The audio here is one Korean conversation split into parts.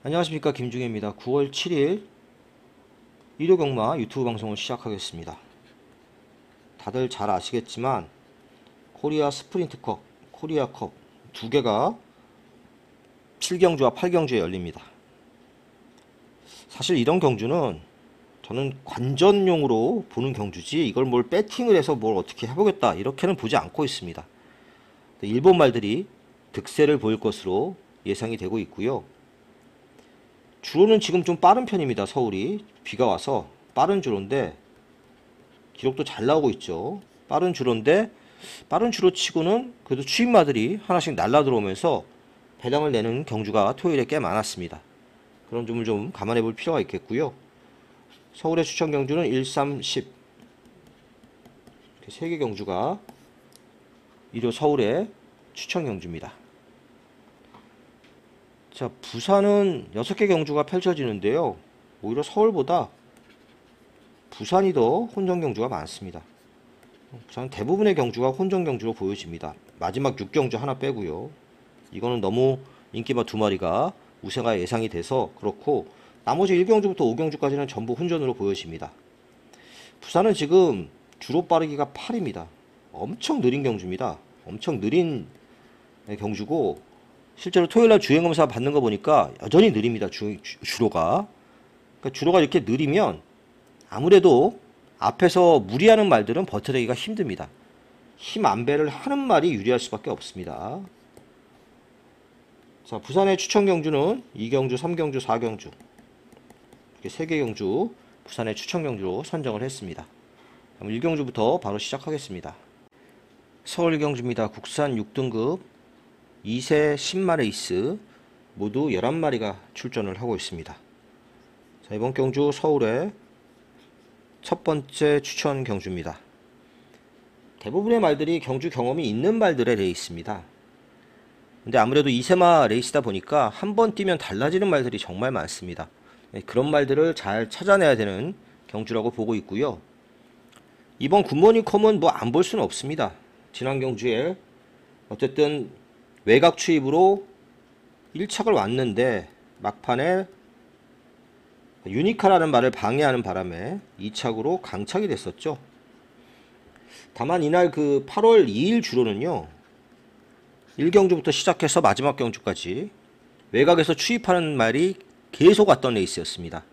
안녕하십니까, 김중혜입니다. 9월 7일 일요경마 유튜브 방송을 시작하겠습니다. 다들 잘 아시겠지만 코리아 스프린트컵, 코리아컵 두 개가 7경주와 8경주에 열립니다. 사실 이런 경주는 저는 관전용으로 보는 경주지 이걸 뭘 배팅을 해서 뭘 어떻게 해보겠다 이렇게는 보지 않고 있습니다. 일본 말들이 득세를 보일 것으로 예상이 되고 있고요. 주로는 지금 좀 빠른 편입니다. 서울이 비가 와서 빠른 주로인데 기록도 잘 나오고 있죠. 빠른 주로인데 빠른 주로 치고는 그래도 추임마들이 하나씩 날라 들어오면서 배당을 내는 경주가 토요일에 꽤 많았습니다. 그런 점을 좀 감안해 볼 필요가 있겠고요. 서울의 추천 경주는 1, 3, 10 이렇게 3개 경주가 일요 서울의 추천 경주입니다. 자, 부산은 6개 경주가 펼쳐지는데요. 오히려 서울보다 부산이 더 혼전 경주가 많습니다. 부산은 대부분의 경주가 혼전 경주로 보여집니다. 마지막 6경주 하나 빼고요. 이거는 너무 인기마 2마리가 우세가 예상이 돼서 그렇고 나머지 1경주부터 5경주까지는 전부 혼전으로 보여집니다. 부산은 지금 주로 빠르기가 8입니다. 엄청 느린 경주입니다. 엄청 느린 경주고 실제로 토요일날 주행검사 받는 거 보니까 여전히 느립니다. 주로가. 그러니까 주로가 이렇게 느리면 아무래도 앞에서 무리하는 말들은 버텨내기가 힘듭니다. 힘 안배를 하는 말이 유리할 수밖에 없습니다. 자, 부산의 추천 경주는 2경주, 3경주, 4경주 이렇게 3개 경주 부산의 추천 경주로 선정을 했습니다. 그럼 1경주부터 바로 시작하겠습니다. 서울 경주입니다. 국산 6등급 2세 10마 레이스 모두 11마리가 출전을 하고 있습니다. 자, 이번 경주 서울의 첫 번째 추천 경주입니다. 대부분의 말들이 경주 경험이 있는 말들의 레이스입니다. 근데 아무래도 2세마 레이스다 보니까 한 번 뛰면 달라지는 말들이 정말 많습니다. 그런 말들을 잘 찾아내야 되는 경주라고 보고 있고요. 이번 굿모닝 컴은 뭐 안 볼 수는 없습니다. 지난 경주에 어쨌든 외곽 추입으로 1착을 왔는데 막판에 유니카라는 말을 방해하는 바람에 2착으로 강착이 됐었죠. 다만 이날 그 8월 2일 주로는요 1경주부터 시작해서 마지막 경주까지 외곽에서 추입하는 말이 계속 왔던 레이스였습니다.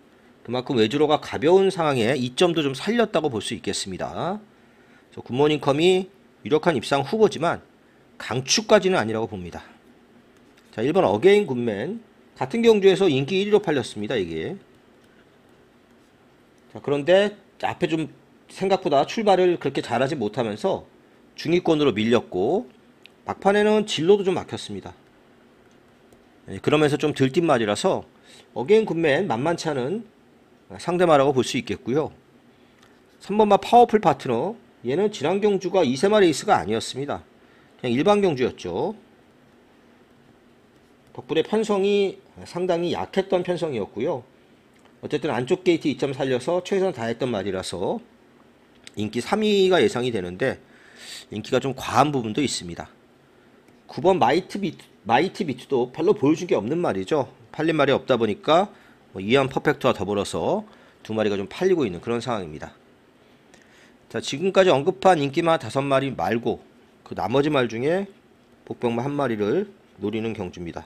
그만큼 외주로가 가벼운 상황에 이점도 좀 살렸다고 볼 수 있겠습니다. 굿모닝컴이 유력한 입상 후보지만 강추까지는 아니라고 봅니다. 자, 1번 어게인 굿맨 같은 경주에서 인기 1위로 팔렸습니다. 이게. 자, 그런데 앞에 좀 생각보다 출발을 그렇게 잘하지 못하면서 중위권으로 밀렸고 막판에는 진로도 좀 막혔습니다. 그러면서 좀 들뛴 말이라서 어게인 굿맨 만만치 않은 상대마라고 볼 수 있겠고요. 3번마 파워풀 파트너 얘는 지난 경주가 2세마 레이스가 아니었습니다. 그냥 일반 경주였죠. 덕분에 편성이 상당히 약했던 편성이었고요. 어쨌든 안쪽 게이트 2점 살려서 최선 다했던 말이라서 인기 3위가 예상이 되는데 인기가 좀 과한 부분도 있습니다. 9번 마이티 비트도 별로 보여준 게 없는 말이죠. 팔린 말이 없다 보니까 이안 퍼펙트와 더불어서 2마리가 좀 팔리고 있는 그런 상황입니다. 자, 지금까지 언급한 인기마 5마리 말고 그 나머지 말 중에 복병마 1마리를 노리는 경주입니다.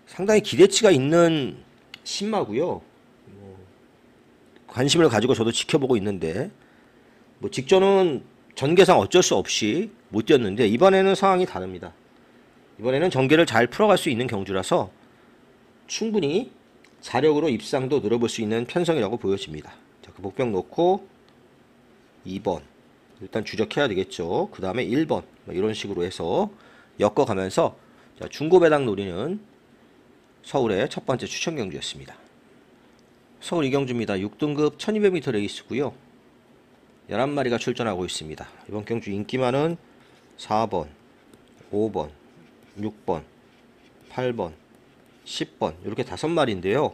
상당히 기대치가 있는 신마고요. 관심을 가지고 저도 지켜보고 있는데 직전은 전개상 어쩔 수 없이 못 뛰었는데 이번에는 상황이 다릅니다. 이번에는 전개를 잘 풀어갈 수 있는 경주라서 충분히 자력으로 입상도 노려볼 수 있는 편성이라고 보여집니다. 자, 그 복병 놓고 2번 일단 주력해야 되겠죠. 그 다음에 1번 이런 식으로 해서 엮어가면서 중고 배당 노리는 서울의 첫 번째 추천 경주였습니다. 서울 2경주입니다. 6등급 1200m 레이스고요. 11마리가 출전하고 있습니다. 이번 경주 인기만은 4번, 5번, 6번, 8번, 10번 이렇게 5마리인데요.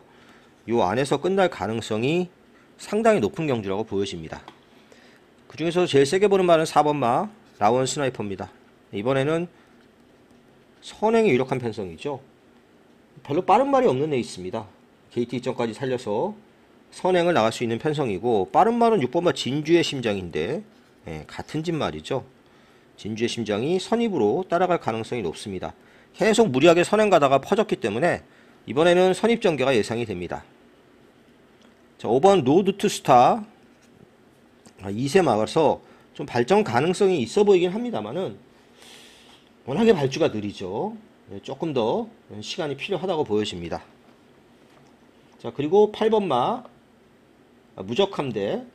이 안에서 끝날 가능성이 상당히 높은 경주라고 보여집니다. 그 중에서 제일 세게 보는 말은 4번마 라원 스나이퍼입니다. 이번에는 선행이 유력한 편성이죠. 별로 빠른 말이 없는 레이스입니다. 게이트 이점까지 살려서 선행을 나갈 수 있는 편성이고, 빠른 말은 6번마 진주의 심장인데, 예, 같은 집 말이죠. 진주의 심장이 선입으로 따라갈 가능성이 높습니다. 계속 무리하게 선행 가다가 퍼졌기 때문에 이번에는 선입 전개가 예상이 됩니다. 자, 5번 로드 투 스타 2세 막아서 좀 발전 가능성이 있어 보이긴 합니다만은 워낙에 발주가 느리죠. 조금 더 시간이 필요하다고 보여집니다. 자, 그리고 8번마 무적함대.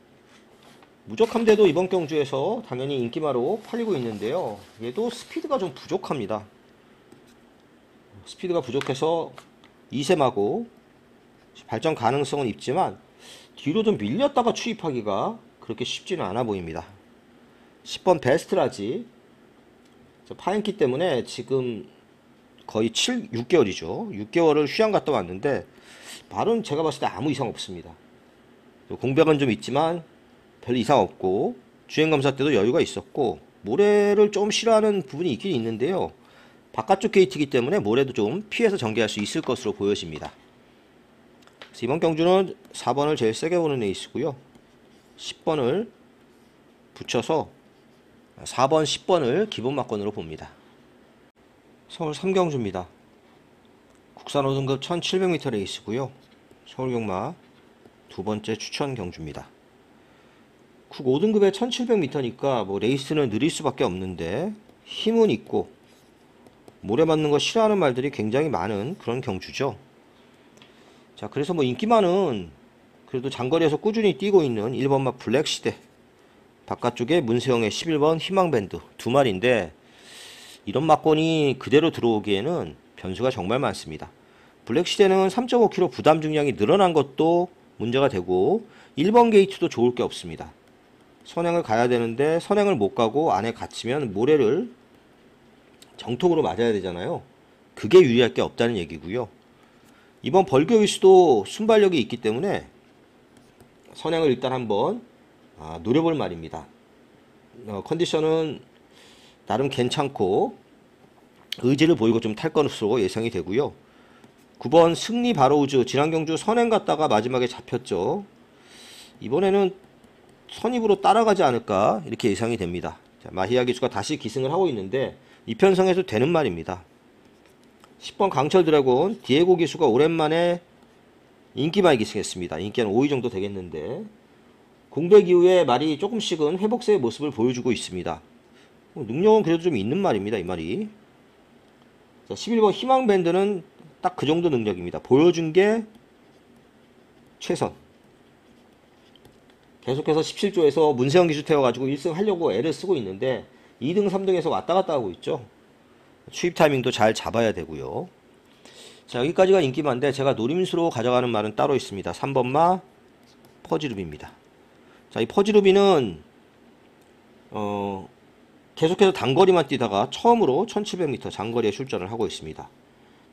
무적함대도 이번 경주에서 당연히 인기마로 팔리고 있는데요. 얘도 스피드가 좀 부족합니다. 스피드가 부족해서 2세마고 발전 가능성은 있지만 뒤로 좀 밀렸다가 추입하기가 그렇게 쉽지는 않아 보입니다. 10번 베스트라지. 파인키 때문에 지금 거의 6개월이죠. 6개월을 휴양 갔다 왔는데 말은 제가 봤을 때 아무 이상 없습니다. 공백은 좀 있지만 별 이상 없고, 주행검사 때도 여유가 있었고, 모래를 좀 싫어하는 부분이 있긴 있는데요. 바깥쪽 게이트이기 때문에 모래도 좀 피해서 전개할 수 있을 것으로 보여집니다. 그래서 이번 경주는 4번을 제일 세게 보는 레이스고요. 10번을 붙여서 4번, 10번을 기본 막건으로 봅니다. 서울 3경주입니다. 국산 5등급 1700m 레이스고요. 서울경마 두 번째 추천 경주입니다. 국 5등급에 1700m니까 뭐 레이스는 느릴 수밖에 없는데 힘은 있고 모래 맞는 거 싫어하는 말들이 굉장히 많은 그런 경주죠. 자, 그래서 뭐 인기만은 그래도 장거리에서 꾸준히 뛰고 있는 1번마 블랙시대, 바깥쪽에 문세영의 11번 희망밴드 두 마리인데, 이런 막건이 그대로 들어오기에는 변수가 정말 많습니다. 블랙시대는 3.5kg 부담 중량이 늘어난 것도 문제가 되고, 1번 게이트도 좋을 게 없습니다. 선행을 가야 되는데 선행을 못 가고 안에 갇히면 모래를 정통으로 맞아야 되잖아요. 그게 유리할 게 없다는 얘기고요. 이번 벌교위수도 순발력이 있기 때문에 선행을 일단 한번 노려볼 말입니다. 컨디션은 나름 괜찮고 의지를 보이고 좀 탈 것으로 예상이 되고요. 9번 승리 바로우즈, 지난 경주 선행 갔다가 마지막에 잡혔죠. 이번에는 선입으로 따라가지 않을까 이렇게 예상이 됩니다. 자, 마히야 기수가 다시 기승을 하고 있는데 이 편성에서 되는 말입니다. 10번 강철 드래곤, 디에고 기수가 오랜만에 인기마에 기승했습니다. 인기 한 5위 정도 되겠는데 공백 이후에 말이 조금씩은 회복세의 모습을 보여주고 있습니다. 능력은 그래도 좀 있는 말입니다. 이 말이. 자, 11번 희망밴드는 딱 그 정도 능력입니다. 보여준 게 최선. 계속해서 17조에서 문세영 기수 태워가지고 1승 하려고 애를 쓰고 있는데 2등, 3등에서 왔다 갔다 하고 있죠. 추입 타이밍도 잘 잡아야 되고요. 자, 여기까지가 인기마인데 제가 노림수로 가져가는 말은 따로 있습니다. 3번마 퍼지루비입니다. 자, 이 퍼지루비는 계속해서 단거리만 뛰다가 처음으로 1700m 장거리에 출전을 하고 있습니다.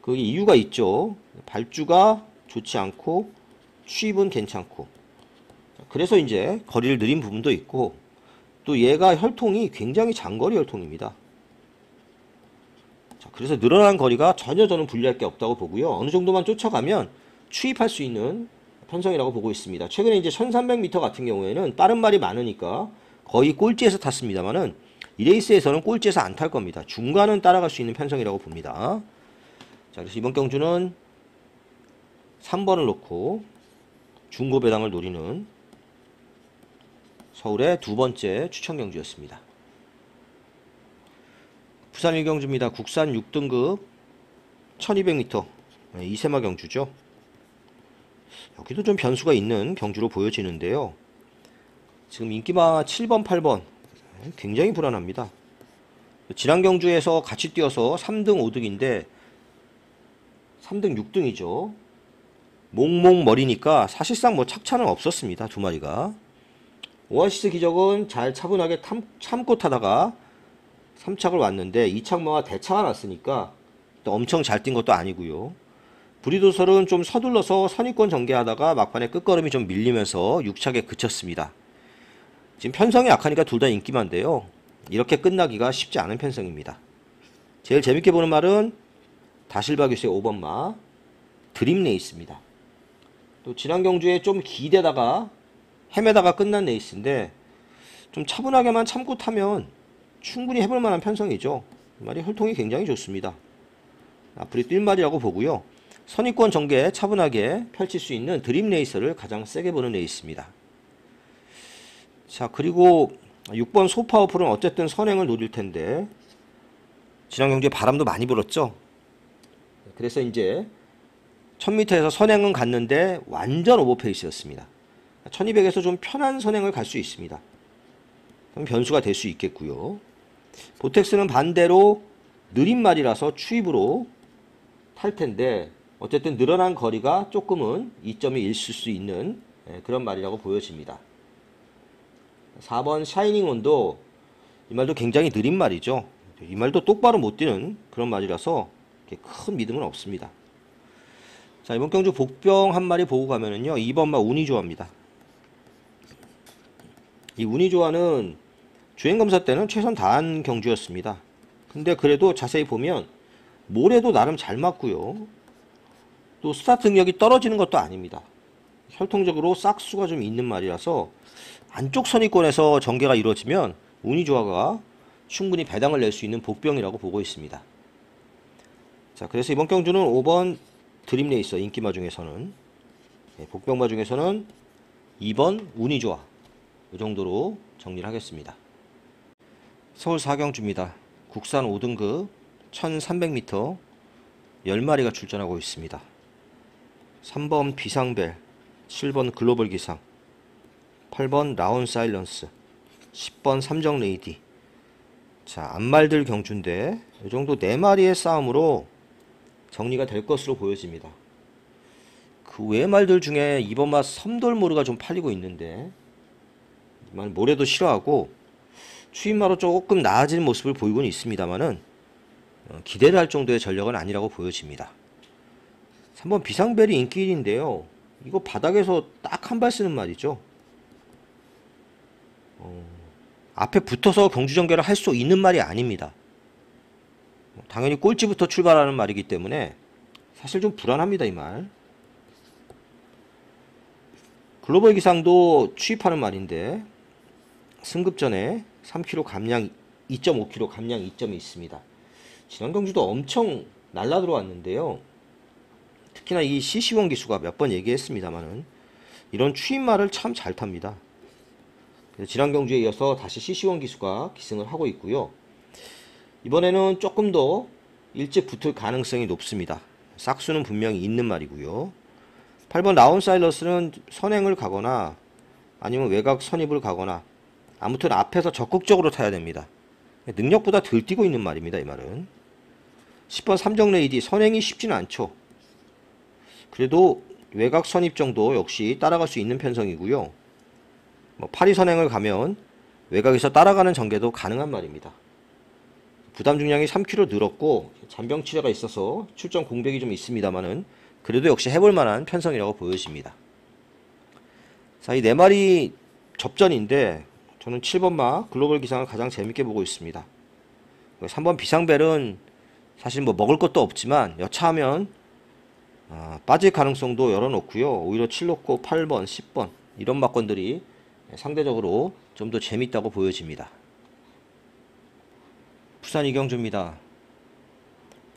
그 이유가 있죠. 발주가 좋지 않고 추입은 괜찮고, 그래서 이제 거리를 느린 부분도 있고, 또 얘가 혈통이 굉장히 장거리 혈통입니다. 자, 그래서 늘어난 거리가 전혀 저는 불리할 게 없다고 보고요. 어느 정도만 쫓아가면 추입할 수 있는 편성이라고 보고 있습니다. 최근에 이제 1300m 같은 경우에는 빠른 말이 많으니까 거의 꼴찌에서 탔습니다만은 이 레이스에서는 꼴찌에서 안 탈 겁니다. 중간은 따라갈 수 있는 편성이라고 봅니다. 자, 그래서 이번 경주는 3번을 놓고 중고 배당을 노리는 서울의 두 번째 추천 경주였습니다. 부산 1경주입니다. 국산 6등급 1200m 2세마 경주죠. 여기도 좀 변수가 있는 경주로 보여지는데요. 지금 인기마 7번, 8번 굉장히 불안합니다. 지난 경주에서 같이 뛰어서 3등, 5등인데 3등, 6등이죠. 몽몽머리니까 사실상 뭐 착차는 없었습니다. 두 마리가. 오아시스 기적은 잘 차분하게 참고 타다가 3착을 왔는데 2착마와 대차가 났으니까 또 엄청 잘 뛴 것도 아니고요. 브리도설은 좀 서둘러서 선입권 전개하다가 막판에 끝걸음이 좀 밀리면서 6착에 그쳤습니다. 지금 편성이 약하니까 둘 다 인기만인데요. 이렇게 끝나기가 쉽지 않은 편성입니다. 제일 재밌게 보는 말은 다실바 기수의 5번마 드림 레이스입니다. 또 지난 경주에 좀 기대다가 헤매다가 끝난 레이스인데 좀 차분하게만 참고 타면 충분히 해볼 만한 편성이죠. 이 말이 혈통이 굉장히 좋습니다. 앞으로 뛸 말이라고 보고요. 선입권 전개 차분하게 펼칠 수 있는 드림 레이서를 가장 세게 보는 레이스입니다. 자, 그리고 6번 소파워풀은 어쨌든 선행을 노릴 텐데 지난 경주에 바람도 많이 불었죠. 그래서 이제 1000m에서 선행은 갔는데 완전 오버페이스였습니다. 1200에서 좀 편한 선행을 갈 수 있습니다. 그럼 변수가 될 수 있겠고요. 보텍스는 반대로 느린 말이라서 추입으로 탈 텐데 어쨌든 늘어난 거리가 조금은 이점이 있을 수 있는 그런 말이라고 보여집니다. 4번 샤이닝온도 이 말도 굉장히 느린 말이죠. 이 말도 똑바로 못 뛰는 그런 말이라서 큰 믿음은 없습니다. 자, 이번 경주 복병 한 마리 보고 가면은요, 2번 마 운이조화입니다. 이 운이조화는 주행검사 때는 최선 다한 경주였습니다. 근데 그래도 자세히 보면 모래도 나름 잘 맞고요. 또 스타트 능력이 떨어지는 것도 아닙니다. 혈통적으로 싹수가 좀 있는 말이라서 안쪽 선입권에서 전개가 이루어지면 운이조화가 충분히 배당을 낼 수 있는 복병이라고 보고 있습니다. 자, 그래서 이번 경주는 5번 드림레이서 인기마 중에서는 복병마 중에서는 2번 운이조화 이 정도로 정리를 하겠습니다. 서울 4경주입니다. 국산 5등급 1300m 10마리가 출전하고 있습니다. 3번 비상벨, 7번 글로벌 기상, 8번 라온 사일런스, 10번 삼정레이디. 자, 앞말들 경주인데 이 정도 4마리의 싸움으로 정리가 될 것으로 보여집니다. 그 외 말들 중에 이번 맛 섬돌모르가 좀 팔리고 있는데 모래도 싫어하고 추임마로 조금 나아진 모습을 보이고는 있습니다만은 기대를 할 정도의 전력은 아니라고 보여집니다. 3번 비상벨이 인기인데요. 이거 바닥에서 딱 한 발 쓰는 말이죠. 앞에 붙어서 경주전개를 할 수 있는 말이 아닙니다. 당연히 꼴찌부터 출발하는 말이기 때문에 사실 좀 불안합니다, 이 말. 글로벌 기상도 취입하는 말인데 승급 전에 3kg 감량 2.5kg 감량 이점이 있습니다. 지난 경주도 엄청 날라 들어왔는데요. 특히나 이 CC1 기수가 몇 번 얘기했습니다만은 이런 취입말을 참 잘 탑니다. 그래서 지난 경주에 이어서 다시 CC1 기수가 기승을 하고 있고요. 이번에는 조금 더 일찍 붙을 가능성이 높습니다. 싹수는 분명히 있는 말이고요. 8번 라온 사일러스는 선행을 가거나 아니면 외곽 선입을 가거나 아무튼 앞에서 적극적으로 타야 됩니다. 능력보다 덜 뛰고 있는 말입니다, 이 말은. 10번 삼정레이디 선행이 쉽지는 않죠. 그래도 외곽 선입 정도 역시 따라갈 수 있는 편성이고요. 8위 선행을 가면 외곽에서 따라가는 전개도 가능한 말입니다. 부담 중량이 3kg 늘었고 잔병 치레가 있어서 출전 공백이 좀 있습니다만은 그래도 역시 해볼 만한 편성이라고 보여집니다. 자, 이 4마리 접전인데 저는 7번마 글로벌 기상을 가장 재밌게 보고 있습니다. 3번 비상벨은 사실 뭐 먹을 것도 없지만 여차하면 빠질 가능성도 열어놓고요. 오히려 7놓고 8번, 10번 이런 막건들이 상대적으로 좀 더 재밌다고 보여집니다. 부산 이경주입니다.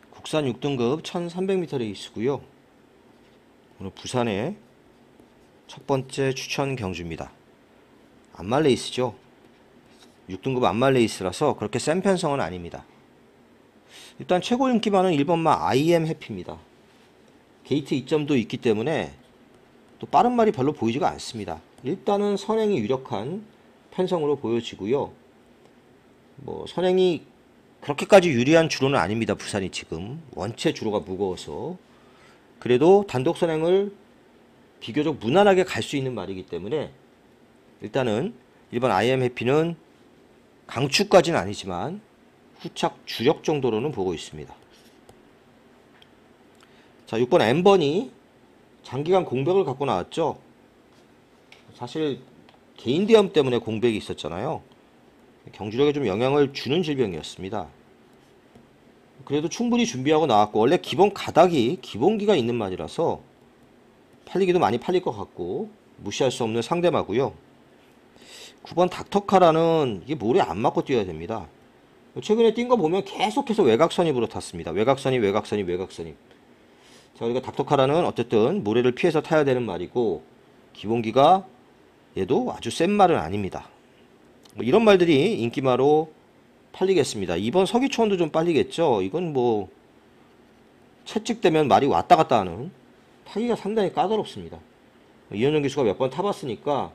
국산 6등급 1300m 레이스고요. 오늘 부산의 첫 번째 추천 경주입니다. 안말 레이스죠. 6등급 안말 레이스라서 그렇게 센 편성은 아닙니다. 일단 최고 인기만은 1번마 IM 해피입니다. 게이트 이점도 있기 때문에 또 빠른 말이 별로 보이지가 않습니다. 일단은 선행이 유력한 편성으로 보여지고요. 뭐 선행이 그렇게까지 유리한 주로는 아닙니다. 부산이 지금 원체 주로가 무거워서 그래도 단독 선행을 비교적 무난하게 갈 수 있는 말이기 때문에 일단은 1번 IM 해피는 강추까지는 아니지만 후착 주력 정도로는 보고 있습니다. 자, 6번 M번이 장기간 공백을 갖고 나왔죠. 사실 개인 대염 때문에 공백이 있었잖아요. 경주력에 좀 영향을 주는 질병이었습니다. 그래도 충분히 준비하고 나왔고, 원래 기본 가닥이 기본기가 있는 말이라서 팔리기도 많이 팔릴 것 같고 무시할 수 없는 상대마고요. 9번 닥터카라는 이게 모래 안 맞고 뛰어야 됩니다. 최근에 뛴 거 보면 계속해서 외곽선입으로 탔습니다. 외곽선입. 자, 우리가 닥터카라는 어쨌든 모래를 피해서 타야 되는 말이고, 기본기가 얘도 아주 센 말은 아닙니다. 뭐 이런 말들이 인기마로 팔리겠습니다. 2번 서기초원도 좀 팔리겠죠. 이건 뭐 채찍되면 말이 왔다 갔다 하는, 타기가 상당히 까다롭습니다. 이현정 기수가 몇 번 타봤으니까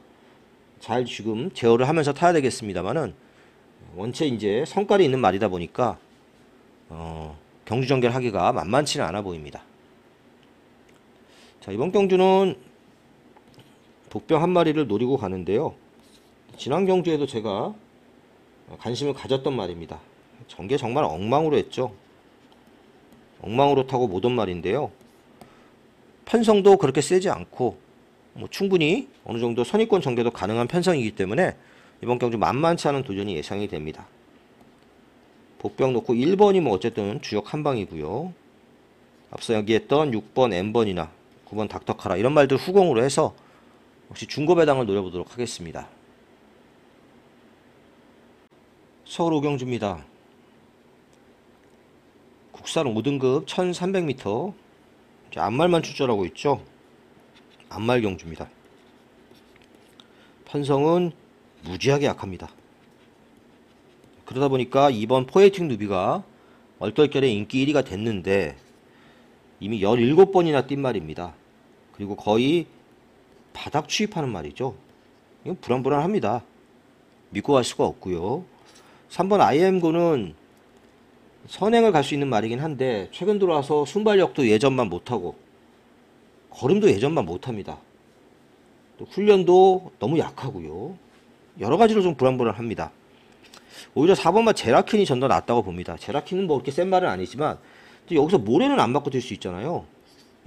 잘 지금 제어를 하면서 타야 되겠습니다만은, 원체 이제 성깔이 있는 말이다 보니까 경주 전개하기가 만만치는 않아 보입니다. 자, 이번 경주는 복병 한 마리를 노리고 가는데요. 지난 경주에도 제가 관심을 가졌던 말입니다. 전개 정말 엉망으로 했죠. 엉망으로 타고 못 온 말인데요. 편성도 그렇게 세지 않고 뭐 충분히 어느 정도 선입권 전개도 가능한 편성이기 때문에 이번 경주 만만치 않은 도전이 예상이 됩니다. 복병 놓고 1번이 뭐 어쨌든 주역 한방이고요. 앞서 얘기했던 6번 N번이나 9번 닥터카라 이런 말들 후공으로 해서 역시 중고 배당을 노려보도록 하겠습니다. 서울 오경주입니다. 국산 5등급 1300m 앞말만 출전하고 있죠. 앞말 경주입니다. 편성은 무지하게 약합니다. 그러다 보니까 이번 포에틱 누비가 얼떨결에 인기 1위가 됐는데 이미 17번이나 뛴 말입니다. 그리고 거의 바닥 취입하는 말이죠. 이건 불안불안합니다. 믿고 갈 수가 없고요. 3번 IM고는 선행을 갈 수 있는 말이긴 한데 최근 들어와서 순발력도 예전만 못하고 걸음도 예전만 못합니다. 또 훈련도 너무 약하고요. 여러가지로 좀 불안불안합니다. 오히려 4번만 제라킨이 전 더 낫다고 봅니다. 제라킨은 뭐 그렇게 센 말은 아니지만 여기서 모래는 안 맞고 뛸 수 있잖아요.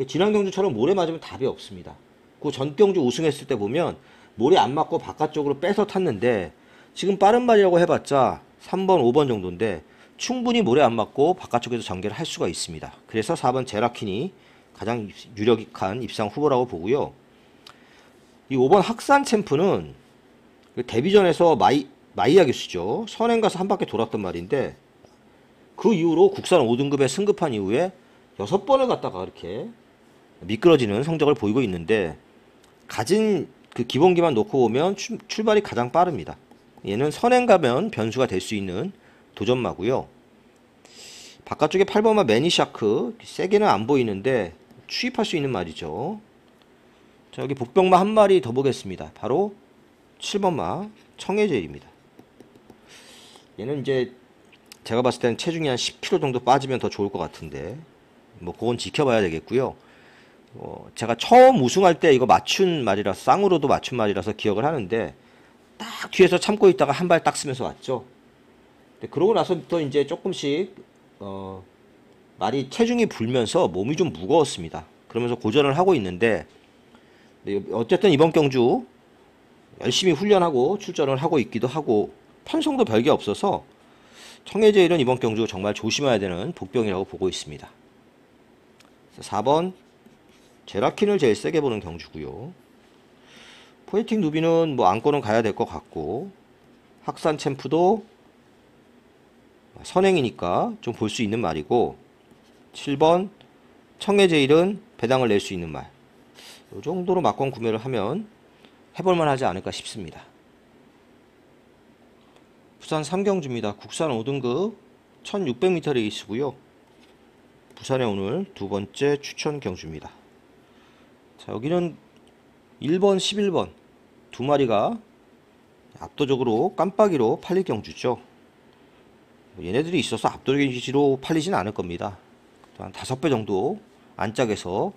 지난 경주처럼 모래 맞으면 답이 없습니다. 그 전 경주 우승했을 때 보면 모래 안 맞고 바깥쪽으로 빼서 탔는데 지금 빠른 말이라고 해봤자 3번, 5번 정도인데 충분히 모래 안 맞고 바깥쪽에서 전개를 할 수가 있습니다. 그래서 4번 제라킨이 가장 유력한 입상 후보라고 보고요. 이 5번 학산 챔프는 데뷔전에서 마이야 기수죠. 선행 가서 한 바퀴 돌았던 말인데 그 이후로 국산 5등급에 승급한 이후에 6번을 갖다가 이렇게 미끄러지는 성적을 보이고 있는데 가진 그 기본기만 놓고 보면 출발이 가장 빠릅니다. 얘는 선행 가면 변수가 될 수 있는 도전마고요. 바깥쪽에 8번마 매니샤크 세게는 안 보이는데 추입할 수 있는 말이죠. 자, 여기 복병마 한 마리 더 보겠습니다. 바로 7번마 청해제일입니다. 얘는 이제 제가 봤을 때는 체중이 한 10kg 정도 빠지면 더 좋을 것 같은데 뭐 그건 지켜봐야 되겠고요. 제가 처음 우승할 때 이거 맞춘 말이라서 쌍으로도 맞춘 말이라서 기억을 하는데 딱 뒤에서 참고 있다가 한 발 딱 쓰면서 왔죠. 근데 그러고 나서부터 이제 조금씩 말이 체중이 불면서 몸이 좀 무거웠습니다. 그러면서 고전을 하고 있는데 어쨌든 이번 경주 열심히 훈련하고 출전을 하고 있기도 하고 편성도 별게 없어서 청해제일은 이번 경주 정말 조심해야 되는 복병이라고 보고 있습니다. 4번 제라킨을 제일 세게 보는 경주고요. 포에틱 누비는 뭐 안고는 가야 될 것 같고 학산 챔프도 선행이니까 좀 볼 수 있는 말이고 7번 청해제일은 배당을 낼 수 있는 말. 이 정도로 막권 구매를 하면 해볼만 하지 않을까 싶습니다. 부산 3경주입니다. 국산 5등급 1600m 레이스고요. 부산에 오늘 두 번째 추천 경주입니다. 자, 여기는 1번, 11번 두 마리가 압도적으로 깜빡이로 팔릴 경주죠. 얘네들이 있어서 압도적인 지지로 팔리진 않을 겁니다. 한 5배 정도 안짝에서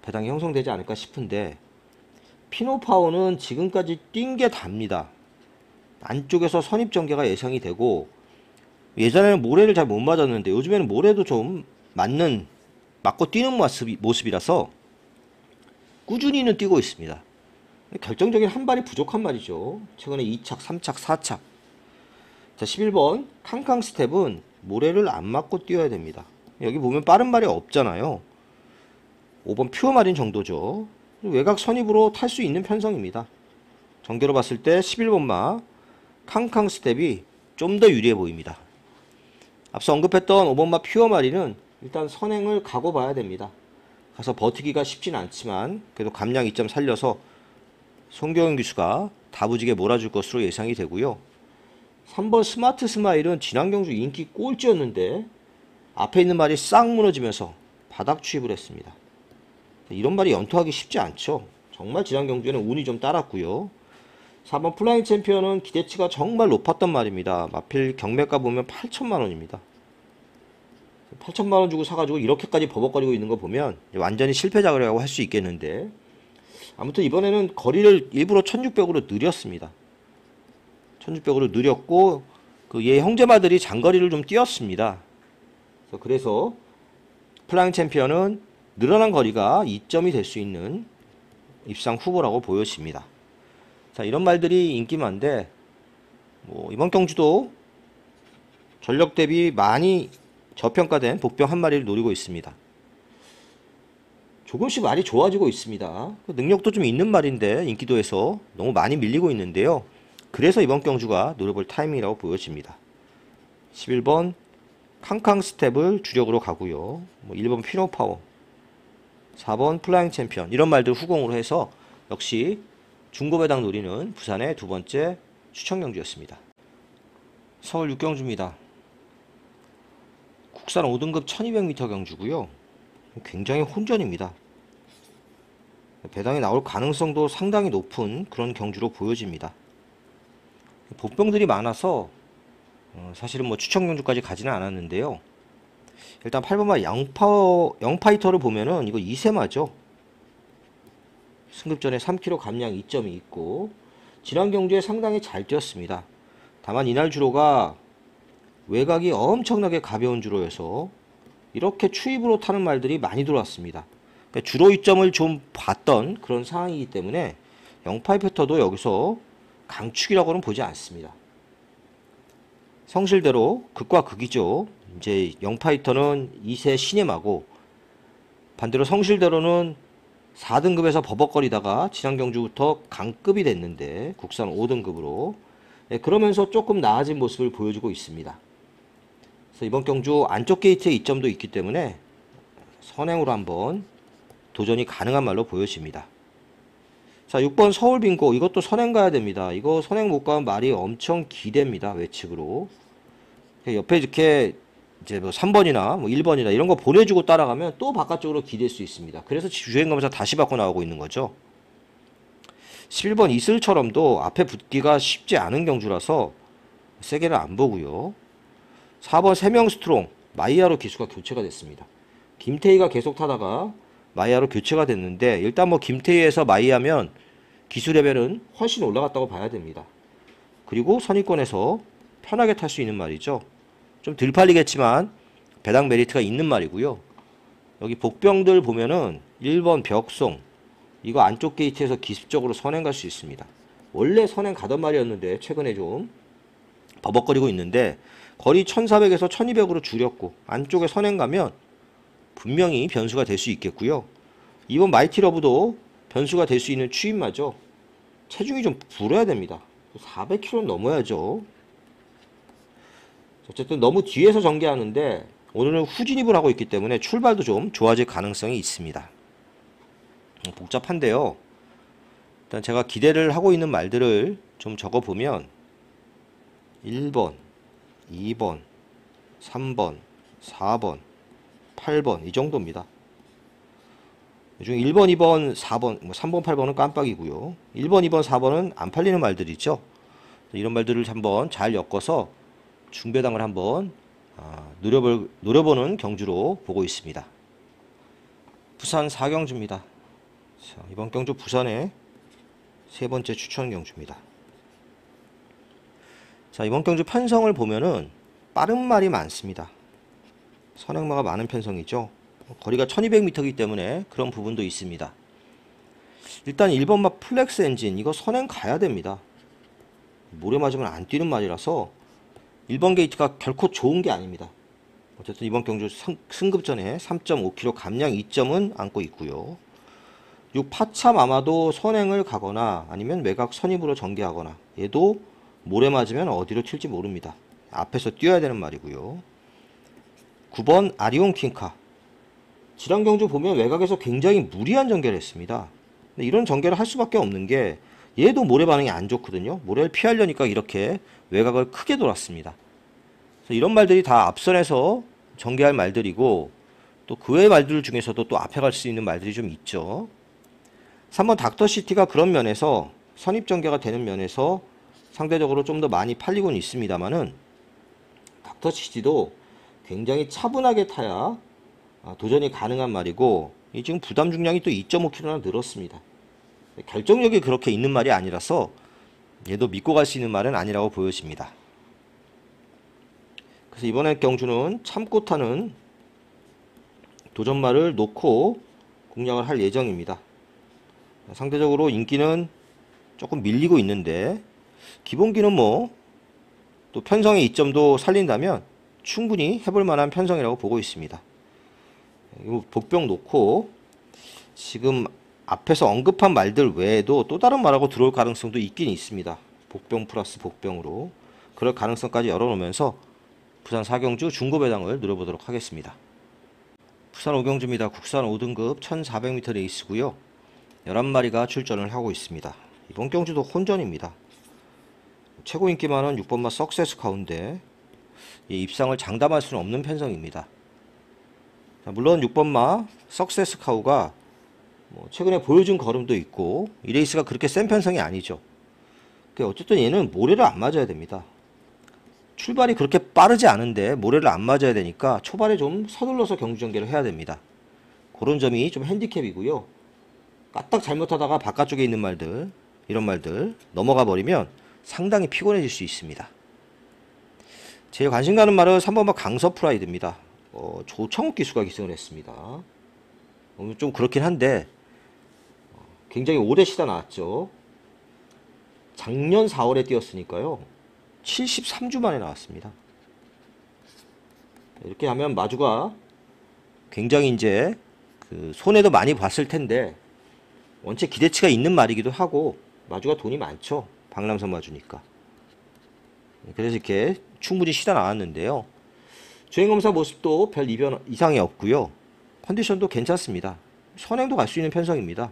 배당이 형성되지 않을까 싶은데 피노파워는 지금까지 뛴 게 답니다. 안쪽에서 선입전개가 예상이 되고 예전에는 모래를 잘 못 맞았는데 요즘에는 모래도 좀 맞고 뛰는 모습이라서 꾸준히는 뛰고 있습니다. 결정적인 한 발이 부족한 말이죠. 최근에 2착, 3착, 4착. 자, 11번 캉캉 스텝은 모래를 안 맞고 뛰어야 됩니다. 여기 보면 빠른 말이 없잖아요. 5번 퓨어 마린 정도죠. 외곽 선입으로 탈 수 있는 편성입니다. 전개로 봤을 때 11번마 캉캉 스텝이 좀 더 유리해 보입니다. 앞서 언급했던 5번마 퓨어 마린은 일단 선행을 가고 봐야 됩니다. 가서 버티기가 쉽진 않지만 그래도 감량 2점 살려서 송경현 기수가 다부지게 몰아줄 것으로 예상이 되고요. 3번 스마트 스마일은 지난 경주 인기 꼴찌였는데 앞에 있는 말이 싹 무너지면서 바닥 추입을 했습니다. 이런 말이 연투하기 쉽지 않죠. 정말 지난 경주에는 운이 좀 따랐고요. 4번 플라잉 챔피언은 기대치가 정말 높았던 말입니다. 마필 경매가 보면 8천만원입니다. 8천만원 주고 사가지고 이렇게까지 버벅거리고 있는 거 보면 완전히 실패작이라고 할 수 있겠는데, 아무튼 이번에는 거리를 일부러 1600으로 느렸습니다. 1600으로 느렸고 그 얘 형제마들이 장거리를 좀 뛰었습니다. 그래서 플라잉 챔피언은 늘어난 거리가 2점이 될 수 있는 입상 후보라고 보여집니다. 자, 이런 말들이 인기만데 이번 경주도 전력 대비 많이 저평가된 복병 한 마리를 노리고 있습니다. 조금씩 말이 좋아지고 있습니다. 능력도 좀 있는 말인데 인기도에서 너무 많이 밀리고 있는데요. 그래서 이번 경주가 노려볼 타이밍이라고 보여집니다. 11번 캉캉 스텝을 주력으로 가고요. 1번 피노파워, 4번 플라잉 챔피언, 이런 말들 후공으로 해서 역시 중고배당 노리는 부산의 두 번째 추천 경주였습니다. 서울 6경주입니다. 국산 5등급 1200m 경주고요. 굉장히 혼전입니다. 배당이 나올 가능성도 상당히 높은 그런 경주로 보여집니다. 복병들이 많아서 사실은 추천 경주까지 가지는 않았는데요. 일단 8번마 영파이터를 보면은 이거 2세마죠. 승급전에 3kg 감량 2점이 있고 지난 경주에 상당히 잘 뛰었습니다. 다만 이날 주로가 외곽이 엄청나게 가벼운 주로여서 이렇게 추입으로 타는 말들이 많이 들어왔습니다. 그러니까 주로 이점을 좀 봤던 그런 상황이기 때문에 영파이터도 여기서 강축이라고는 보지 않습니다. 성실대로 극과 극이죠. 이제 영파이터는 2세 시네마고 반대로 성실대로는 4등급에서 버벅거리다가 지난 경주부터 강급이 됐는데 국산 5등급으로 그러면서 조금 나아진 모습을 보여주고 있습니다. 그래서 이번 경주 안쪽 게이트에 이점도 있기 때문에 선행으로 한번 도전이 가능한 말로 보여집니다. 자, 6번 서울 빙고, 이것도 선행 가야 됩니다. 이거 선행 못 가면 말이 엄청 기댑니다. 외측으로. 옆에 이렇게 이제 3번이나 1번이나 이런 거 보내주고 따라가면 또 바깥쪽으로 기댈 수 있습니다. 그래서 주행검사 다시 받고 나오고 있는 거죠. 11번 이슬처럼도 앞에 붙기가 쉽지 않은 경주라서 세게는 안 보고요. 4번 세명 스트롱, 마이야로 기수가 교체가 됐습니다. 김태희가 계속 타다가 마이야로 교체가 됐는데 일단 김태희에서 마이야면 기수 레벨은 훨씬 올라갔다고 봐야 됩니다. 그리고 선입권에서 편하게 탈 수 있는 말이죠. 좀 덜 팔리겠지만 배당 메리트가 있는 말이고요. 여기 복병들 보면은 1번 벽송, 이거 안쪽 게이트에서 기습적으로 선행 갈 수 있습니다. 원래 선행 가던 말이었는데 최근에 좀 버벅거리고 있는데 거리 1400에서 1200으로 줄였고 안쪽에 선행 가면 분명히 변수가 될 수 있겠고요. 이번 마이티 러브도 변수가 될 수 있는 추임마죠. 체중이 좀 불어야 됩니다. 400kg 넘어야죠. 어쨌든 너무 뒤에서 전개하는데 오늘은 후진입을 하고 있기 때문에 출발도 좀 좋아질 가능성이 있습니다. 복잡한데요. 일단 제가 기대를 하고 있는 말들을 좀 적어보면 1번, 2번, 3번, 4번, 8번 이 정도입니다. 이 중에 1번, 2번, 4번, 3번, 8번은 깜빡이고요. 1번, 2번, 4번은 안 팔리는 말들이 있죠. 이런 말들을 한번 잘 엮어서 중배당을 한번 노려보는 경주로 보고 있습니다. 부산 4경주입니다. 자, 이번 경주 부산의 세 번째 추천 경주입니다. 자, 이번 경주 편성을 보면은 빠른 말이 많습니다. 선행마가 많은 편성이죠. 거리가 1200m이기 때문에 그런 부분도 있습니다. 일단 1번마 플렉스 엔진, 이거 선행 가야 됩니다. 모래 맞으면 안 뛰는 말이라서 1번 게이트가 결코 좋은 게 아닙니다. 어쨌든 이번 경주 승급전에 3.5km 감량 2점은 안고 있고요. 6 파참 아마도 선행을 가거나 아니면 외곽 선입으로 전개하거나, 얘도 모래 맞으면 어디로 튈지 모릅니다. 앞에서 뛰어야 되는 말이고요. 9번 아리온 퀸카. 지난 경주 보면 외곽에서 굉장히 무리한 전개를 했습니다. 근데 이런 전개를 할 수밖에 없는 게, 얘도 모래 반응이 안 좋거든요. 모래를 피하려니까 이렇게 외곽을 크게 돌았습니다. 그래서 이런 말들이 다 앞선에서 전개할 말들이고, 또 그 외의 말들 중에서도 또 앞에 갈 수 있는 말들이 좀 있죠. 3번 닥터시티가 그런 면에서 선입 전개가 되는 면에서 상대적으로 좀 더 많이 팔리고는 있습니다만은, 닥터시티도 굉장히 차분하게 타야 도전이 가능한 말이고, 이 지금 부담 중량이 또 2.5kg나 늘었습니다. 결정력이 그렇게 있는 말이 아니라서 얘도 믿고 갈 수 있는 말은 아니라고 보여집니다. 그래서 이번에 경주는 참고 타는 도전말을 놓고 공략을 할 예정입니다. 상대적으로 인기는 조금 밀리고 있는데, 기본기는 또 편성의 이점도 살린다면 충분히 해볼 만한 편성이라고 보고 있습니다. 복병 놓고 지금 앞에서 언급한 말들 외에도 또 다른 말하고 들어올 가능성도 있긴 있습니다. 복병 플러스 복병으로 그럴 가능성까지 열어놓으면서 부산 4경주 중고배당을 누려보도록 하겠습니다. 부산 5경주입니다. 국산 5등급 1400m 레이스고요. 11마리가 출전을 하고 있습니다. 이번 경주도 혼전입니다. 최고 인기 많은 6번마 석세스 가운데 입상을 장담할 수는 없는 편성입니다. 물론 6번마 석세스 카우가 최근에 보여준 걸음도 있고 이 레이스가 그렇게 센 편성이 아니죠. 어쨌든 얘는 모래를 안 맞아야 됩니다. 출발이 그렇게 빠르지 않은데 모래를 안 맞아야 되니까 초반에 좀 서둘러서 경주 전개를 해야 됩니다. 그런 점이 좀 핸디캡이고요. 까딱 잘못하다가 바깥쪽에 있는 말들, 이런 말들 넘어가 버리면 상당히 피곤해질 수 있습니다. 제일 관심 가는 말은 3번마 강서프라이드입니다. 조창욱 기수가 기승을 했습니다. 좀 그렇긴 한데 굉장히 오래 쉬다 나왔죠. 작년 4월에 뛰었으니까요. 73주 만에 나왔습니다. 이렇게 하면 마주가 굉장히 이제 손해도 많이 봤을 텐데, 원체 기대치가 있는 말이기도 하고 마주가 돈이 많죠. 박람선 마주니까. 그래서 이렇게 충분히 쉬다 나왔는데요. 주행검사 모습도 별 이상이 없고요. 컨디션도 괜찮습니다. 선행도 갈 수 있는 편성입니다.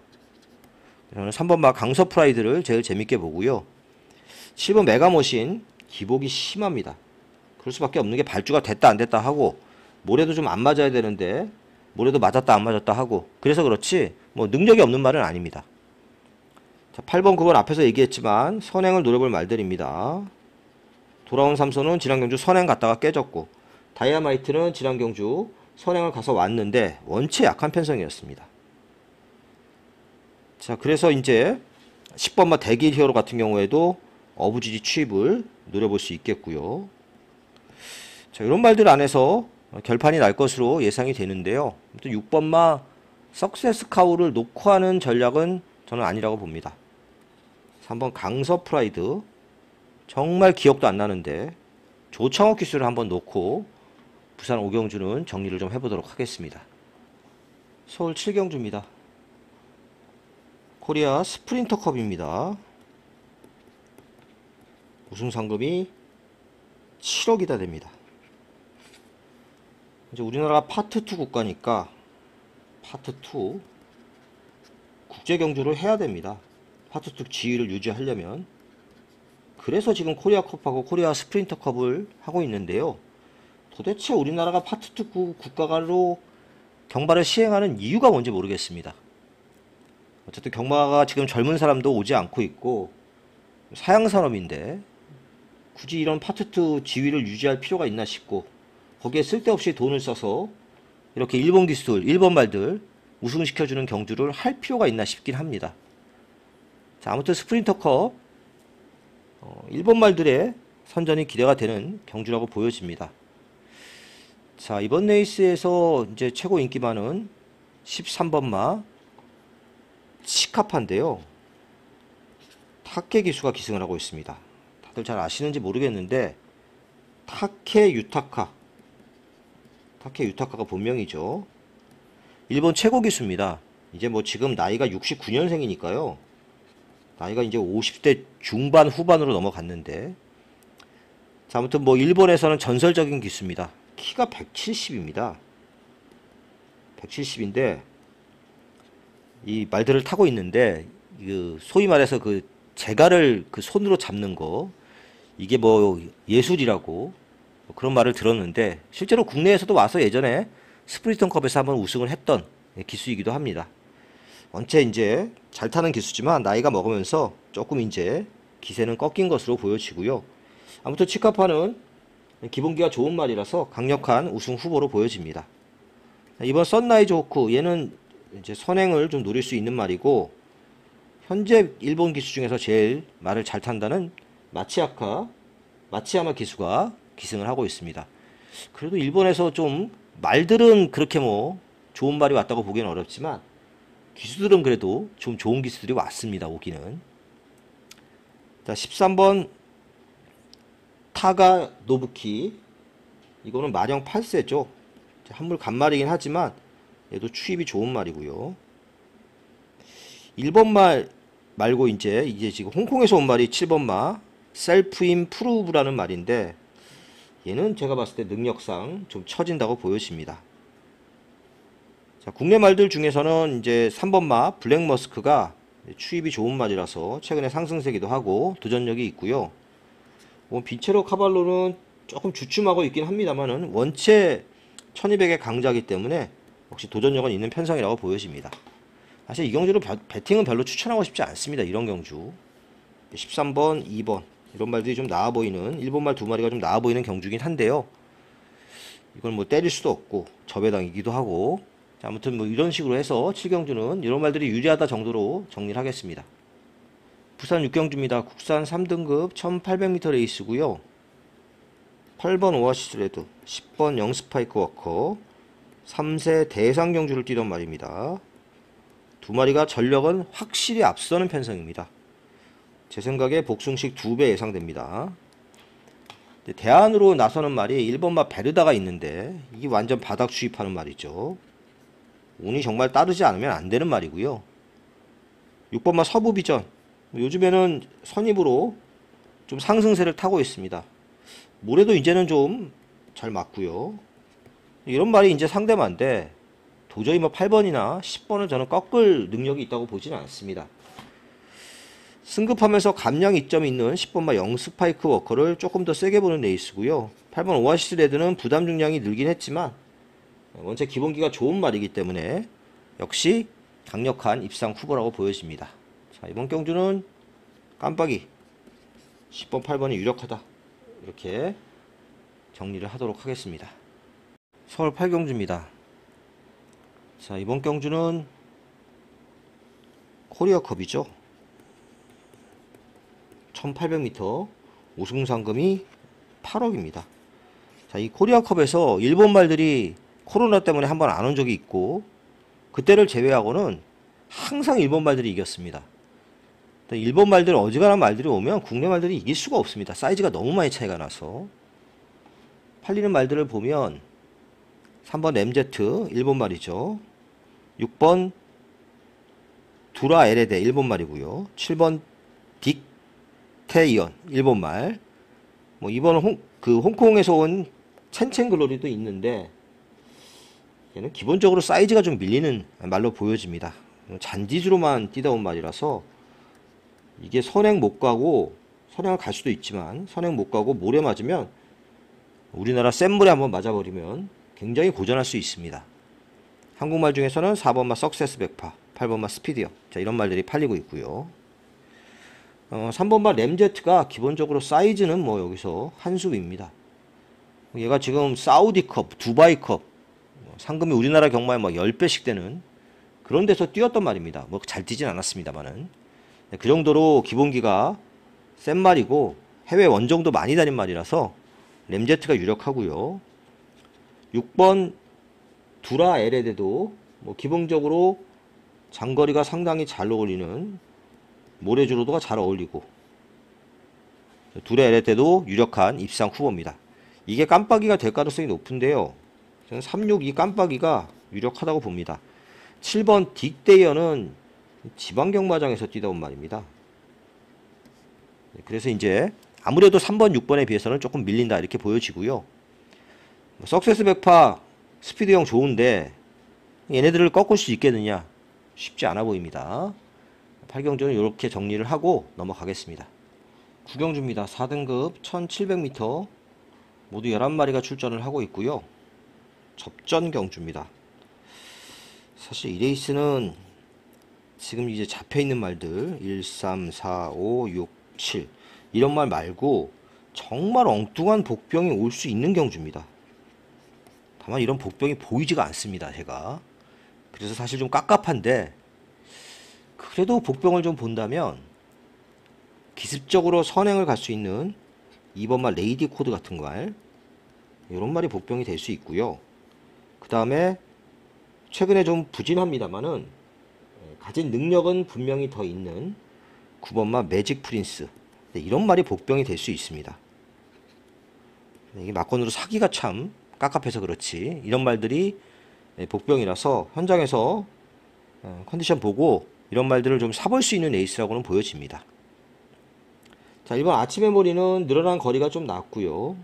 저는 3번마 강서프라이드를 제일 재밌게 보고요. 7번 메가머신 기복이 심합니다. 그럴 수밖에 없는 게 발주가 됐다 안 됐다 하고, 모래도 좀 안 맞아야 되는데 모래도 맞았다 안 맞았다 하고, 그래서 그렇지 능력이 없는 말은 아닙니다. 자, 8번 9번 앞에서 얘기했지만 선행을 노려볼 말들입니다. 돌아온 삼선은 지난 경주 선행 갔다가 깨졌고, 다이아마이트는 지난 경주 선행을 가서 왔는데 원체 약한 편성이었습니다. 자, 그래서 이제 10번마 대길 히어로 같은 경우에도 어부지지 취입을 노려볼 수 있겠고요. 자, 이런 말들 안에서 결판이 날 것으로 예상이 되는데요. 6번마 석세스 카우를 놓고 하는 전략은 저는 아니라고 봅니다. 3번 강서 프라이드 정말 기억도 안 나는데 조창욱 기수를 한번 놓고 부산 5경주는 정리를 좀 해보도록 하겠습니다. 서울 7경주입니다. 코리아 스프린터컵입니다. 우승 상금이 7억이다 됩니다. 이제 우리나라가 파트 2 국가니까 파트 2 국제 경주를 해야 됩니다. 파트 2 지위를 유지하려면. 그래서 지금 코리아컵하고 코리아 스프린터컵을 하고 있는데요. 도대체 우리나라가 파트 2 국가로 경마를 시행하는 이유가 뭔지 모르겠습니다. 어쨌든 경마가 지금 젊은 사람도 오지 않고 있고 사양산업인데 굳이 이런 파트 2 지위를 유지할 필요가 있나 싶고, 거기에 쓸데없이 돈을 써서 이렇게 일본 기술, 일본 말들 우승시켜주는 경주를 할 필요가 있나 싶긴 합니다. 자, 아무튼 스프린터컵 일본 말들의 선전이 기대가 되는 경주라고 보여집니다. 자, 이번 레이스에서 이제 최고 인기 많은 13번마 치카파인데요. 타케 기수가 기승을 하고 있습니다. 다들 잘 아시는지 모르겠는데 타케 유타카가 본명이죠. 일본 최고 기수입니다. 이제 뭐 지금 나이가 69년생이니까요. 나이가 이제 50대 중반 후반으로 넘어갔는데, 자, 아무튼 뭐 일본에서는 전설적인 기수입니다. 키가 170입니다. 170인데 이 말들을 타고 있는데, 그 소위 말해서 그 제갈을 그 손으로 잡는 거, 이게 뭐 예술이라고 그런 말을 들었는데, 실제로 국내에서도 와서 예전에 스프리턴컵에서 한번 우승을 했던 기수이기도 합니다. 원체 이제 잘 타는 기수지만 나이가 먹으면서 조금 이제 기세는 꺾인 것으로 보여지고요. 아무튼 치카파는 기본기가 좋은 말이라서 강력한 우승 후보로 보여집니다. 이번 선라이즈 호크, 얘는 이제 선행을 좀 노릴 수 있는 말이고, 현재 일본 기수 중에서 제일 말을 잘 탄다는 마치야마 기수가 기승을 하고 있습니다. 그래도 일본에서 좀 말들은 그렇게 뭐 좋은 말이 왔다고 보기는 어렵지만, 기수들은 그래도 좀 좋은 기수들이 왔습니다. 오기는. 자, 13번 타가 노부키, 이거는 마령 8세죠. 한물 간말이긴 하지만 얘도 추입이 좋은 말이고요. 일본 말 말고 이제 지금 홍콩에서 온 말이 7번 마 셀프 임프루브라는 말인데, 얘는 제가 봤을 때 능력상 좀 처진다고 보여집니다. 자, 국내 말들 중에서는 이제 3번 마 블랙 머스크가 추입이 좋은 말이라서 최근에 상승세기도 하고 도전력이 있고요. 뭐 빈체로 카발로는 조금 주춤하고 있긴 합니다만은 원체 1200의 강자이기 때문에 역시 도전력은 있는 편성이라고 보여집니다. 사실 이 경주로 배팅은 별로 추천하고 싶지 않습니다. 이런 경주 13번, 2번 이런 말들이 좀 나아 보이는, 일본 말 두 마리가 좀 나아 보이는 경주긴 한데요. 이걸 뭐 때릴 수도 없고 저배당이기도 하고, 자, 아무튼 뭐 이런 식으로 해서 7경주는 이런 말들이 유리하다 정도로 정리를 하겠습니다. 부산 6경주입니다. 국산 3등급 1800m 레이스고요. 8번 오아시스 레드, 10번 영스파이크 워커, 3세 대상 경주를 뛰던 말입니다. 두 마리가 전력은 확실히 앞서는 편성입니다. 제 생각에 복숭식 2배 예상됩니다. 대안으로 나서는 말이 1번마 베르다가 있는데, 이게 완전 바닥 추입하는 말이죠. 운이 정말 따르지 않으면 안 되는 말이고요. 6번마 서부비전, 요즘에는 선입으로 좀 상승세를 타고 있습니다. 모래도 이제는 좀 잘 맞고요. 이런 말이 이제 상대만데 도저히 뭐 8번이나 10번을 저는 꺾을 능력이 있다고 보지는 않습니다. 승급하면서 감량 이점이 있는 10번마 영스파이크 워커를 조금 더 세게 보는 레이스고요. 8번 오아시스 레드는 부담 중량이 늘긴 했지만 원체 기본기가 좋은 말이기 때문에 역시 강력한 입상 후보라고 보여집니다. 자, 이번 경주는 깜빡이 10번, 8번이 유력하다, 이렇게 정리를 하도록 하겠습니다. 서울 8경주입니다. 자, 이번 경주는 코리아컵이죠. 1800m 우승 상금이 8억입니다. 자, 이 코리아컵에서 일본 말들이 코로나 때문에 한번 안 온 적이 있고, 그때를 제외하고는 항상 일본 말들이 이겼습니다. 일본 말들, 어지간한 말들이 오면 국내 말들이 이길 수가 없습니다. 사이즈가 너무 많이 차이가 나서. 팔리는 말들을 보면 3번 MZ 일본 말이죠. 6번 두라 에레데 일본 말이고요. 7번 딕테이언 일본 말. 뭐 이번은 홍콩에서 온 첸첸글로리도 있는데, 얘는 기본적으로 사이즈가 좀 밀리는 말로 보여집니다. 잔디주로만 뛰다 온 말이라서 이게 선행 못 가고, 선행을 갈 수도 있지만 선행 못 가고 모래 맞으면, 우리나라 센 물에 한번 맞아버리면 굉장히 고전할 수 있습니다. 한국말 중에서는 4번마 석세스 백파, 8번마 스피디어, 자, 이런 말들이 팔리고 있고요. 3번마 램제트가 기본적으로 사이즈는 뭐 여기서 한 수입니다. 얘가 지금 사우디컵, 두바이컵 상금이 우리나라 경마에 막 10배씩 되는 그런 데서 뛰었단 말입니다. 뭐 잘 뛰진 않았습니다만은 그 정도로 기본기가 센 말이고 해외 원정도 많이 다닌 말이라서 램제트가 유력하고요. 6번 두라 에레데도 뭐 기본적으로 장거리가 상당히 잘 어울리는 모래주로도가 잘 어울리고, 두라 에레데도 유력한 입상 후보입니다. 이게 깜빡이가 될 가능성이 높은데요. 저는 362 깜빡이가 유력하다고 봅니다. 7번 딕데이어는 지방경마장에서 뛰다 온 말입니다. 그래서 이제 아무래도 3번, 6번에 비해서는 조금 밀린다 이렇게 보여지고요. 석세스 백파 스피드형 좋은데 얘네들을 꺾을 수 있겠느냐? 쉽지 않아 보입니다. 8경주는 이렇게 정리를 하고 넘어가겠습니다. 9경주입니다. 4등급 1700m 모두 11마리가 출전을 하고 있고요. 접전 경주입니다. 사실 이 레이스는 지금 이제 잡혀있는 말들 1, 3, 4, 5, 6, 7 이런 말 말고 정말 엉뚱한 복병이 올 수 있는 경주입니다. 다만 이런 복병이 보이지가 않습니다. 제가 그래서 사실 좀 깝깝한데, 그래도 복병을 좀 본다면 기습적으로 선행을 갈 수 있는 2번 말 레이디 코드 같은 말, 이런 말이 복병이 될 수 있고요. 그 다음에 최근에 좀 부진합니다만은 가진 능력은 분명히 더 있는 9번 말 매직 프린스, 이런 말이 복병이 될 수 있습니다. 이게 막건으로 사기가 참 깝깝해서 그렇지 이런 말들이 복병이라서 현장에서 컨디션 보고 이런 말들을 좀 사볼 수 있는 레이스라고는 보여집니다. 자, 1번 아치 메모리는 늘어난 거리가 좀 낮고요.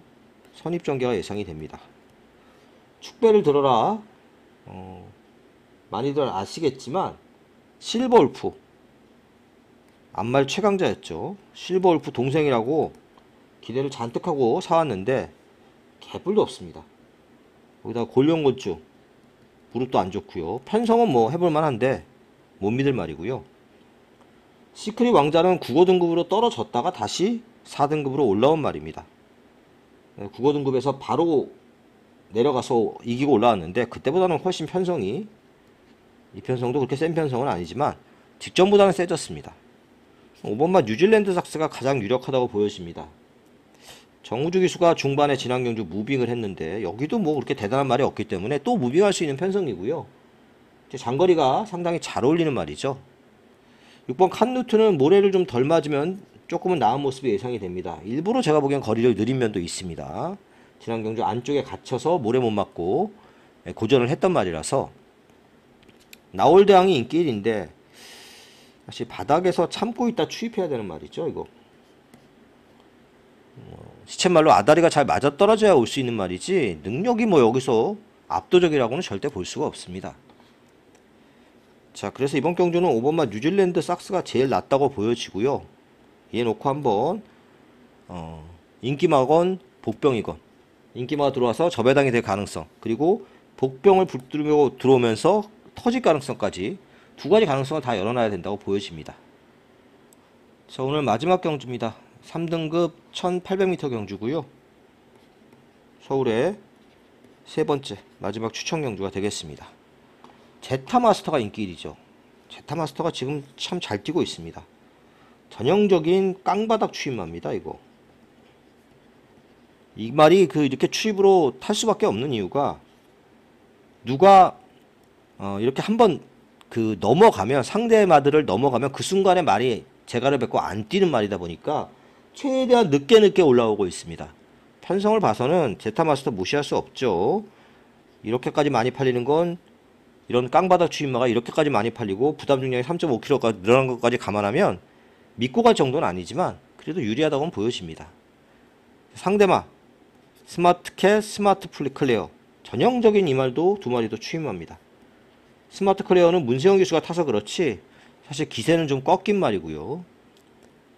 선입전개가 예상이 됩니다. 축배를 들어라. 많이들 아시겠지만 실버울프 암말 최강자였죠. 실버울프 동생이라고 기대를 잔뜩 하고 사왔는데 개뿔도 없습니다. 거기다가 골룡곤충 무릎도 안 좋고요. 편성은 뭐 해볼만 한데 못 믿을 말이고요. 시크릿 왕자는 9호 등급으로 떨어졌다가 다시 4등급으로 올라온 말입니다. 9호 등급에서 바로 내려가서 이기고 올라왔는데 그때보다는 훨씬 편성이, 이 편성도 그렇게 센 편성은 아니지만 직전보다는 세졌습니다. 5번마 뉴질랜드 삭스가 가장 유력하다고 보여집니다. 정우주 기수가 중반에 지난 경주 무빙을 했는데 여기도 뭐 그렇게 대단한 말이 없기 때문에 또 무빙할 수 있는 편성이고요. 장거리가 상당히 잘 어울리는 말이죠. 6번 칸누트는 모래를 좀 덜 맞으면 조금은 나은 모습이 예상이 됩니다. 일부러 제가 보기엔 거리를 느린 면도 있습니다. 지난 경주 안쪽에 갇혀서 모래 못 맞고 고전을 했던 말이라서. 나올대왕이 인기 1인데 사실 바닥에서 참고 있다 추입해야 되는 말이죠. 이거 시쳇말로 아다리가 잘 맞아떨어져야 올 수 있는 말이지 능력이 뭐 여기서 압도적이라고는 절대 볼 수가 없습니다. 자, 그래서 이번 경주는 5번마 뉴질랜드 삭스가 제일 낫다고 보여지고요. 얘 놓고 한번 인기마건 복병이건, 인기마가 들어와서 저배당이 될 가능성, 그리고 복병을 붙들고 들어오면서 터질 가능성까지 두 가지 가능성을 다 열어놔야 된다고 보여집니다. 자, 오늘 마지막 경주입니다. 3등급 1800m 경주고요. 서울의 세 번째 마지막 추천 경주가 되겠습니다. 제타마스터가 인기 1위죠. 제타마스터가 지금 참 잘 뛰고 있습니다. 전형적인 깡바닥 추임마입니다. 이거 이 말이 이렇게 추입으로 탈 수밖에 없는 이유가, 누가 이렇게 한번 넘어가면, 상대의 마들을 넘어가면 그 순간에 말이 재갈을 뱉고 안 뛰는 말이다 보니까 최대한 늦게 올라오고 있습니다. 편성을 봐서는 제타마스터 무시할 수 없죠. 이렇게까지 많이 팔리는 건, 이런 깡바닥 추임마가 이렇게까지 많이 팔리고 부담 중량이 3.5kg까지 늘어난 것까지 감안하면 믿고 갈 정도는 아니지만 그래도 유리하다고는 보여집니다. 상대마 스마트캣, 스마트 플리클레어, 전형적인 이 말도 두 마리도 추임마입니다. 스마트 클레어는 문세영 기수가 타서 그렇지 사실 기세는 좀 꺾인 말이고요.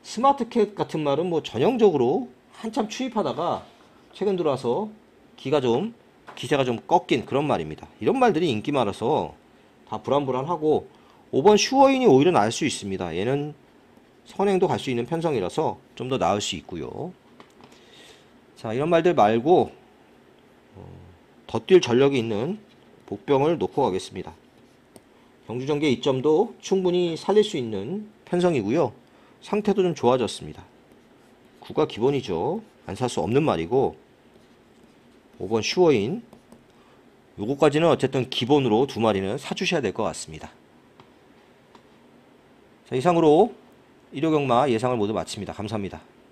스마트캣 같은 말은 뭐 전형적으로 한참 추입하다가 최근 들어와서 기세가 좀 꺾인 그런 말입니다. 이런 말들이 인기 많아서 다 불안불안하고, 5번 슈어인이 오히려 나을 수 있습니다. 얘는 선행도 갈 수 있는 편성이라서 좀 더 나을 수 있고요. 자, 이런 말들 말고 더 뛸 전력이 있는 복병을 놓고 가겠습니다. 경주전개 이점도 충분히 살릴 수 있는 편성이고요. 상태도 좀 좋아졌습니다. 9가 기본이죠. 안 살 수 없는 말이고, 5번 슈어인 요거까지는 어쨌든 기본으로 두 마리는 사주셔야 될 것 같습니다. 자, 이상으로 일요경마 예상을 모두 마칩니다. 감사합니다.